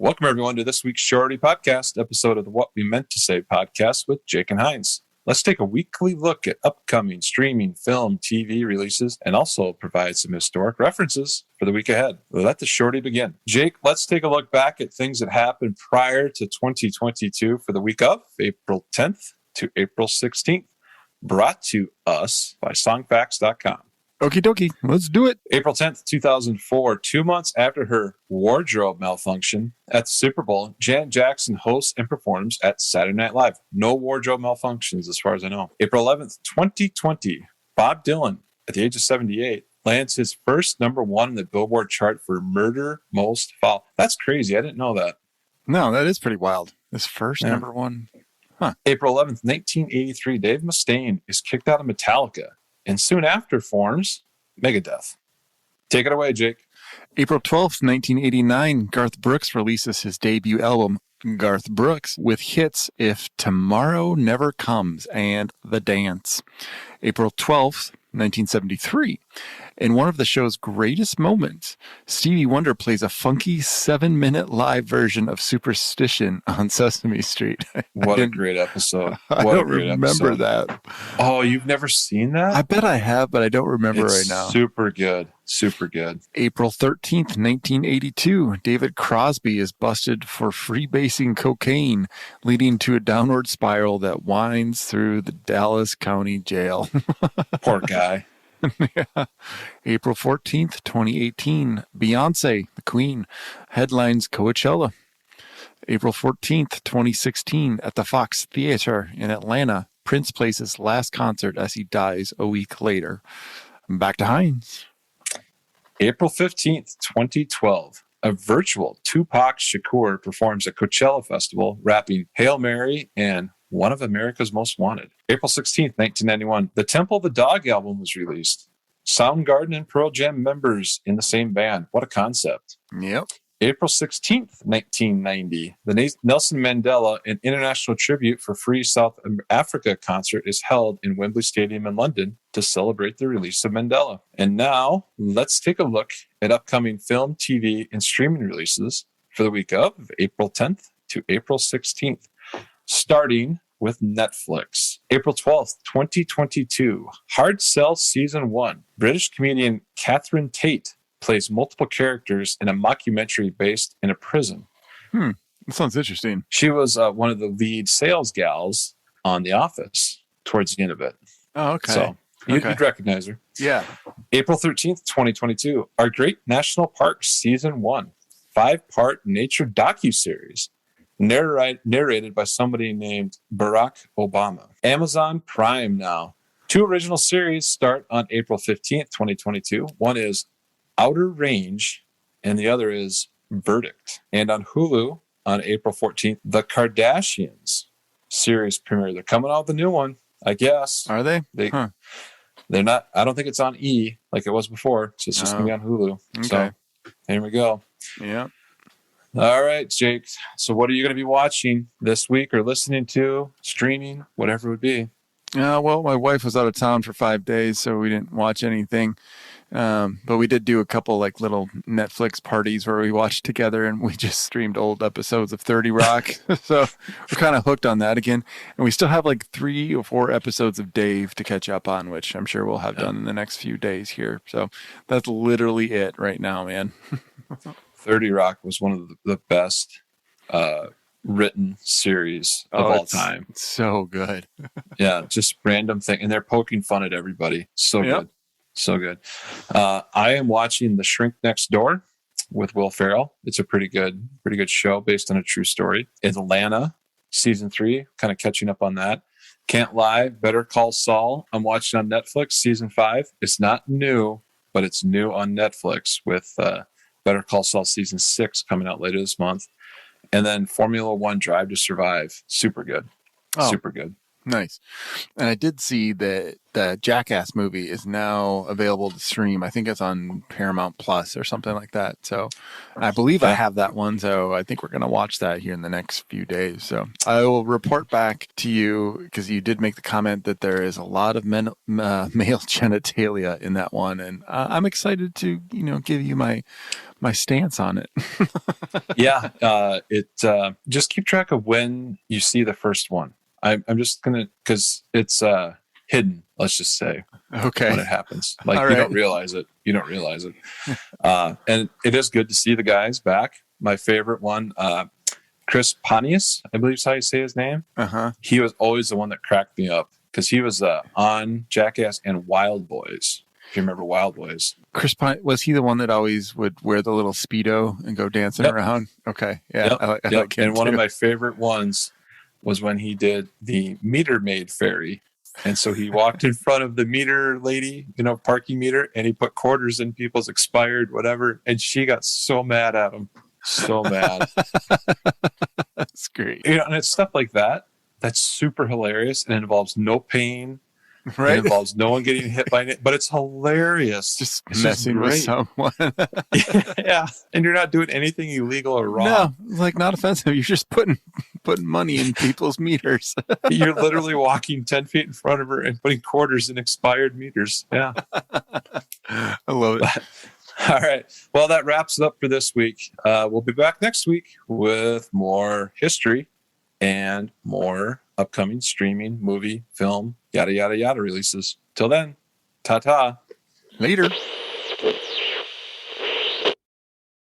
Welcome, everyone, to this week's Shorty podcast, episode of the What We Meant to Say podcast with Jake and Heinz. Let's take a weekly look at upcoming streaming, film, TV releases, and also provide some historic references for the week ahead. Let the Shorty begin. Jake, let's take a look back at things that happened prior to 2022 for the week of April 10th to April 16th, brought to us by songfacts.com. Okie dokie, let's do it. April 10th, 2004, 2 months after her wardrobe malfunction at the Super Bowl, Janet Jackson hosts and performs at Saturday Night Live. No wardrobe malfunctions as far as I know. April 11th, 2020, Bob Dylan, at the age of 78, lands his first number one in the Billboard chart for Murder Most Foul. That's crazy. I didn't know that. No, that is pretty wild. His first number one. Huh. April 11th, 1983, Dave Mustaine is kicked out of Metallica and soon after forms Megadeth. Take it away, Jake. April 12th, 1989, Garth Brooks releases his debut album, Garth Brooks, with hits If Tomorrow Never Comes and The Dance. April 12th, 1973, in one of the show's greatest moments, Stevie Wonder plays a funky 7-minute live version of Superstition on Sesame Street. What a great episode. I don't remember that. Oh, you've never seen that? I bet I have, but I don't remember right now. Super good. Super good. April 13th, 1982, David Crosby is busted for freebasing cocaine, leading to a downward spiral that winds through the Dallas County Jail. Poor guy. Yeah. April 14th, 2018, Beyonce, the Queen, headlines Coachella. April 14th, 2016, at the Fox Theater in Atlanta, Prince plays his last concert as he dies a week later. Back to Heinz. April 15th, 2012, a virtual Tupac Shakur performs at Coachella Festival, rapping Hail Mary and One of America's Most Wanted. April 16th, 1991, the Temple of the Dog album was released. Soundgarden and Pearl Jam members in the same band. What a concept. Yep. April 16th, 1990, the Nelson Mandela, an international tribute for Free South Africa concert is held in Wembley Stadium in London to celebrate the release of Mandela. And now let's take a look at upcoming film, TV, and streaming releases for the week of April 10th to April 16th, starting with Netflix. April 12th, 2022, Hard Sell Season 1. British comedian Catherine Tate plays multiple characters in a mockumentary based in a prison. That sounds interesting. She was one of the lead sales gals on The Office towards the end of it. Oh, okay. So you'd recognize her. Yeah. April 13th, 2022, Our Great National Parks Season 1, 5-part nature docuseries narrated by somebody named Barack Obama. Amazon Prime now. 2 original series start on April 15th, 2022. One is Outer Range, and the other is Verdict. And on Hulu, on April 14th, The Kardashians series premiere. They're coming out with a new one, I guess. Are they? They're not. I don't think it's on E like it was before, so it's just going to be on Hulu. Okay. So, here we go. Yeah. All right, Jake. So what are you going to be watching this week or listening to, streaming, whatever it would be? Well, my wife was out of town for 5 days, so we didn't watch anything. But we did do a couple like little Netflix parties where we watched together and we just streamed old episodes of 30 Rock. So we're kind of hooked on that again. And we still have like 3 or 4 episodes of Dave to catch up on, which I'm sure we'll have done in the next few days here. So that's literally it right now, man. 30 Rock was one of the best written series of all time. So good. Yeah, just random thing. And they're poking fun at everybody. So good. So good. I am watching The Shrink Next Door with Will Ferrell. It's a pretty good show based on a true story. Atlanta, season 3, kind of catching up on that. Can't lie, Better Call Saul. I'm watching on Netflix, season 5. It's not new, but it's new on Netflix with Better Call Saul season 6 coming out later this month. And then Formula One Drive to Survive. Super good. Super good. Nice. And I did see that the Jackass movie is now available to stream. I think it's on Paramount Plus or something like that. So I believe I Yeah. have that one. So I think we're going to watch that here in the next few days. So I will report back to you because you did make the comment that there is a lot of male genitalia in that one. And I'm excited to, give you my stance on it. Yeah. Just keep track of when you see the first one. I'm just gonna, because it's hidden. Let's just say Okay. when it happens, like All you right. don't realize it. You don't realize it. And it is good to see the guys back. My favorite one, Chris Pontius, I believe is how you say his name. Uh-huh. He was always the one that cracked me up because he was on Jackass and Wild Boys. If you remember Wild Boys. Chris Pine, was he the one that always would wear the little Speedo and go dancing around? Okay. Yeah. Yep. I like him And one too. of my favorite ones was when he did the meter maid fairy. And so he walked in front of the meter lady, parking meter, and he put quarters in people's expired whatever. And she got so mad at him. So mad. That's great. And it's stuff like that. That's super hilarious and it involves no pain. Right. It involves no one getting hit by it, but it's hilarious. Just it's messing with someone. Yeah. And you're not doing anything illegal or wrong. No, like not offensive. You're just putting money in people's meters. You're literally walking 10 feet in front of her and putting quarters in expired meters. Yeah. I love it. All right. Well, that wraps it up for this week. We'll be back next week with more history and more upcoming streaming, movie, film, yada, yada, yada releases. Till then, ta-ta. Later.